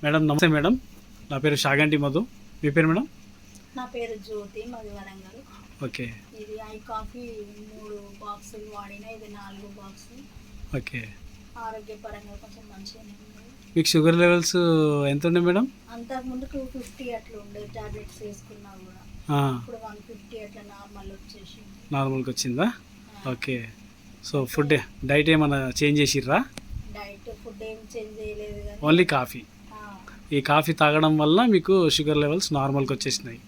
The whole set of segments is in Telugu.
మేడం నమస్తే మేడం, నా పేరు షాగంటి మధు. మీ పేరు మేడం? నా పేరు జ్యోతి, మాది వరంగల్. ఓకే. ఇది ఐ కాఫీ 3 బాక్సులు వాడిన, ఇది 4 బాక్సులు. ఓకే. ఆరోగ్యపరంగా కొంచెం మంచిగా ఉంది. మీకు షుగర్ లెవెల్స్ ఎంత ఉండే మేడం? అంతకుముందు 250 అట్లా ఉండే, టాబ్లెట్స్ వేసుకున్నా కూడా. ఇప్పుడు 150 అట్లా నార్మల్గా వచ్చిందా? ఓకే. సో ఫుడ్ డైట్ ఏమైనా చేంజ్ చేసిర్రా? ఫుడ్ ఏం చేంజ్ చేయలేదు కానీ ఓన్లీ కాఫీ. ఈ కాఫీ తాగడం వల్ల మీకు షుగర్ లెవెల్స్ నార్మల్కి వచ్చేసినాయి.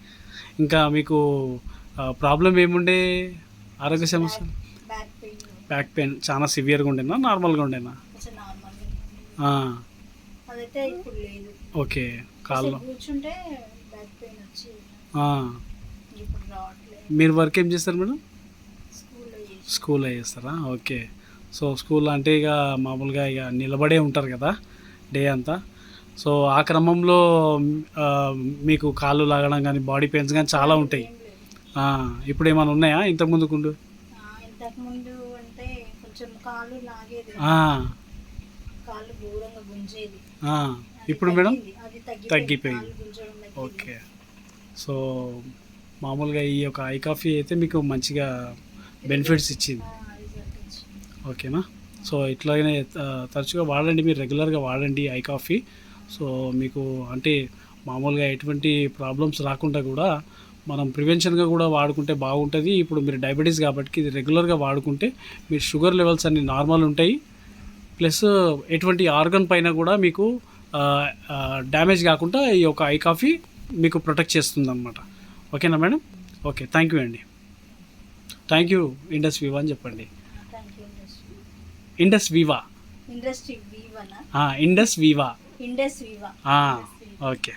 ఇంకా మీకు ప్రాబ్లం ఏముండే? ఆరోగ్య సమస్యలు? బ్యాక్ పెయిన్ చాలా సివియర్గా ఉండేనా, నార్మల్గా ఉండేనా? అదైతే ఇప్పుడు లేదు. ఓకే. కాళ్ళు కూర్చుంటే బ్యాక్ పెయిన్ వచ్చి ఇప్పుడు రావట్లేదు. మీరు వర్క్ ఏం చేస్తారు మేడం? స్కూల్లో చేస్తారా? ఓకే. సో స్కూల్ అంటే ఇక మామూలుగా ఇక నిలబడే ఉంటారు కదా డే అంతా. సో ఆ క్రమంలో మీకు కాళ్ళు లాగడం కానీ బాడీ పెయిన్స్ కానీ చాలా ఉంటాయి. ఇప్పుడు ఏమైనా ఉన్నాయా ఇంతకుముందు అంటే కొంచెం కాళ్ళు లాగేది, కాళ్ళు దూరంగా గుంజేది. ఇప్పుడు మేడం తగ్గిపోయింది. ఓకే. సో మామూలుగా ఈ యొక్క ఐ కాఫీ అయితే మీకు మంచిగా బెనిఫిట్స్ ఇచ్చింది. ఓకేనా? సో ఇట్లాగనే తరచుగా వాడండి, మీరు రెగ్యులర్గా వాడండి ఐ కాఫీ. సో మీకు అంటే మామూలుగా ఎటువంటి ప్రాబ్లమ్స్ రాకుండా కూడా మనం ప్రివెన్షన్గా కూడా వాడుకుంటే బాగుంటుంది. ఇప్పుడు మీరు డయాబెటీస్ కాబట్టి ఇది రెగ్యులర్గా వాడుకుంటే మీ షుగర్ లెవెల్స్ అన్నీ నార్మల్ ఉంటాయి. ప్లస్ ఎటువంటి ఆర్గన్ పైన కూడా మీకు డ్యామేజ్ కాకుండా ఈ యొక్క ఐ కాఫీ మీకు ప్రొటెక్ట్ చేస్తుంది అన్నమాట. ఓకేనా మేడం? ఓకే, థ్యాంక్ యూ అండి. Thank you. ఇండస్ వివా అని చెప్పండి. ఇండస్ వివా. ఇండస్ వివా. ఓకే.